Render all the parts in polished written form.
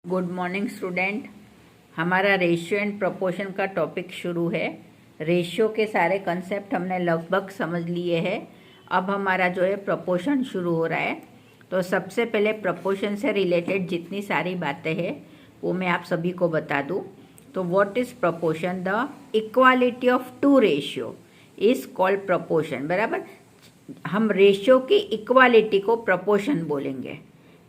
Good morning student. हमारा ratio and proportion का topic शुरू है। रेशियो के सारे कंसेप्ट हमने लगभग समझ लिए हैं। अब हमारा जो है प्रोपोर्शन शुरू हो रहा है। तो सबसे पहले प्रोपोर्शन से रिलेटेड जितनी सारी बातें हैं वो मैं आप सभी को बता दूं। तो what is proportion? The equality of two ratio is called proportion. बराबर, हम रेशियो की इक्वालिटी को प्रोपोर्शन बोलेंगे।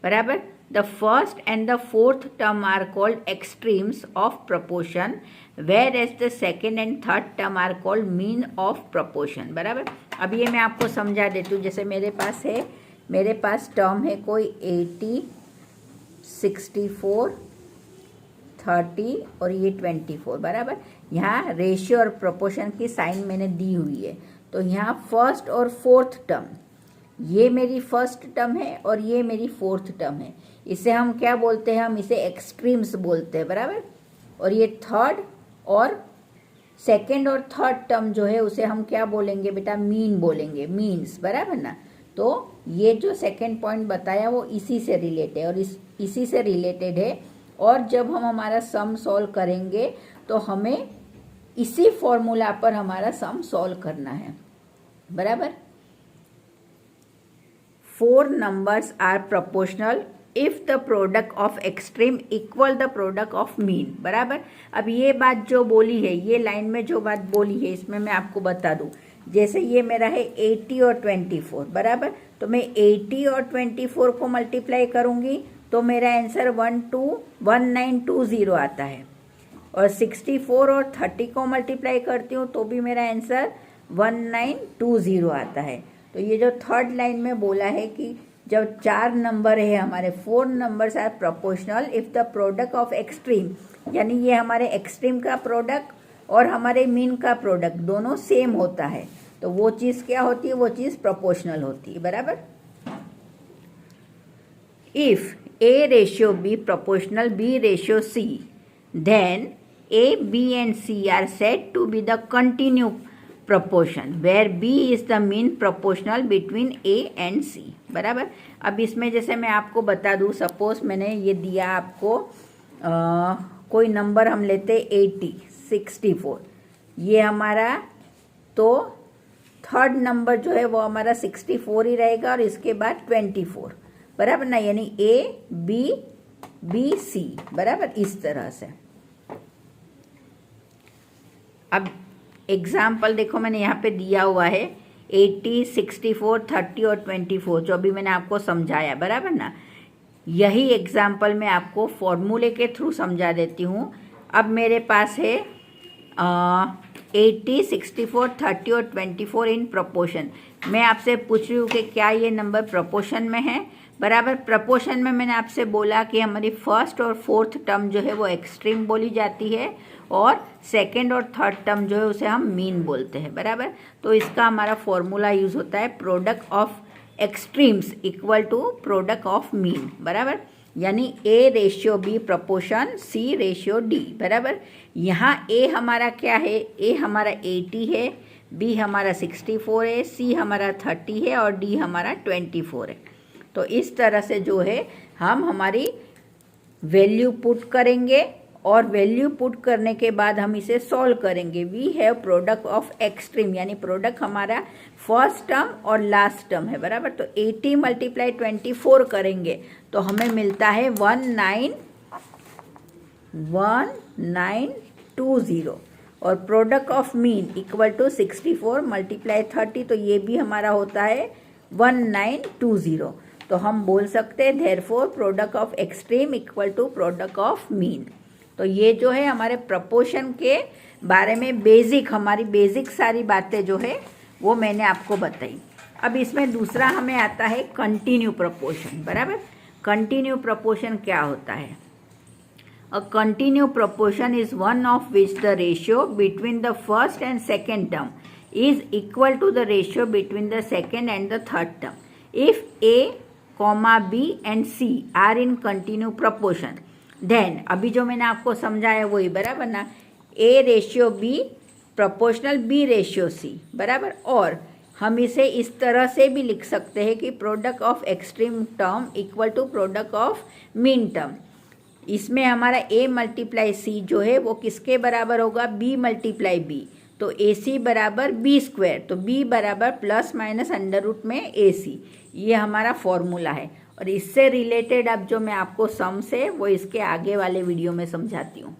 बराबर, the first and the fourth term are called extremes of proportion, whereas the second and third term are called mean of proportion। बराबर, अब ये मैं आपको समझा देती हूँ। जैसे मेरे पास टर्म है कोई 80, 64, 30 और ये 24। बराबर, यहाँ रेशियो और प्रोपोर्शन की साइन मैंने दी हुई है। तो यहाँ फर्स्ट और फोर्थ टर्म, ये मेरी फर्स्ट टर्म है और ये मेरी फोर्थ टर्म है। इसे हम क्या बोलते हैं? हम इसे एक्सट्रीम्स बोलते हैं। बराबर, और ये थर्ड और सेकंड और थर्ड टर्म जो है उसे हम क्या बोलेंगे बेटा? मीन बोलेंगे, मीन्स। बराबर ना? तो ये जो सेकंड पॉइंट बताया वो इसी से रिलेटेड है और इसी से रिलेटेड है। और जब हम हमारा सम सॉल्व करेंगे तो हमें इसी फॉर्मूला पर हमारा सम सॉल्व करना है। बराबर, 4 numbers are proportional if the product of extreme equal the product of mean। बराबर, अब ये बात जो बोली है, ये लाइन में जो बात बोली है इसमें मैं आपको बता दूं। जैसे ये मेरा है 80 और 24। बराबर, तो मैं 80 और 24 को मल्टीप्लाई करूंगी तो मेरा आंसर 1920 आता है। और 64 और 30 को मल्टीप्लाई करती हूँ तो भी मेरा आंसर 1920 आता है। तो ये जो थर्ड लाइन में बोला है कि जब 4 नंबर है हमारे, 4 numbers are proportional if the product of extreme, यानी ये हमारे एक्सट्रीम का प्रोडक्ट और हमारे मीन का प्रोडक्ट दोनों सेम होता है तो वो चीज़ क्या होती है? वो चीज़ प्रोपोर्शनल होती है। बराबर, if A ratio B proportional B ratio C, then A, B and C are said to be the continue proportion where B is the mean proportional between A and C। बराबर, अब इसमें जैसे मैं आपको बता दूं, सपोज मैंने ये दिया आपको कोई नंबर हम लेते 80, 64, ये हमारा, तो थर्ड नंबर जो है वो हमारा 64 ही रहेगा और इसके बाद 24। बराबर ना, यानी A, B, B, C। बराबर, इस तरह से। अब एग्जाम्पल देखो, मैंने यहाँ पे दिया हुआ है 80, 64, 30 और 24 जो अभी मैंने आपको समझाया। बराबर ना, यही एग्जाम्पल मैं आपको फॉर्मूले के थ्रू समझा देती हूँ। अब मेरे पास है 80, 64, 30 और 24 इन प्रोपोर्शन। मैं आपसे पूछ रही हूँ कि क्या ये नंबर प्रोपोर्शन में है? बराबर, प्रोपोर्शन में मैंने आपसे बोला कि हमारी फर्स्ट और फोर्थ टर्म जो है वो एक्सट्रीम बोली जाती है और सेकंड और थर्ड टर्म जो है उसे हम मीन बोलते हैं। बराबर, तो इसका हमारा फॉर्मूला यूज होता है product of extremes equal to product of mean. बराबर, यानी A ratio B proportion C ratio D. बराबर, यहाँ ए हमारा क्या है? ए हमारा 80 है, बी हमारा 64 है, सी हमारा 30 है और डी हमारा 24 है। तो इस तरह से जो है हम हमारी वैल्यू पुट करेंगे और वैल्यू पुट करने के बाद हम इसे सॉल्व करेंगे। We have product of extreme, यानी प्रोडक्ट हमारा फर्स्ट टर्म और लास्ट टर्म है। बराबर, तो 80 × 24 करेंगे तो हमें मिलता है 1920 और product of mean equal to 64 × 30, तो ये भी हमारा होता है 1920। तो हम बोल सकते हैं therefore product of extreme equal to product of mean. तो ये जो है हमारे प्रोपोर्शन के बारे में बेसिक, हमारी बेसिक सारी बातें जो है वो मैंने आपको बताई। अब इसमें दूसरा हमें आता है कंटिन्यू प्रोपोर्शन। बराबर, कंटिन्यू प्रोपोर्शन क्या होता है? A continue proportion is one of which the ratio between the first and second term is equal to the ratio between the second and the third term if A, B and C are in continue proportion. Then अभी जो मैंने आपको समझाया वही। बराबर ना, A ratio B proportional B ratio C। बराबर, और हम इसे इस तरह से भी लिख सकते हैं कि product of extreme term equal to product of mean term. इसमें हमारा ए मल्टीप्लाई सी जो है वो किसके बराबर होगा, बी मल्टीप्लाई बी। तो ए सी बराबर बी स्क्वायर, तो बी बराबर प्लस माइनस अंडर रूट में ए सी, ये हमारा फॉर्मूला है। और इससे रिलेटेड अब जो मैं आपको सम्स है वो इसके आगे वाले वीडियो में समझाती हूँ।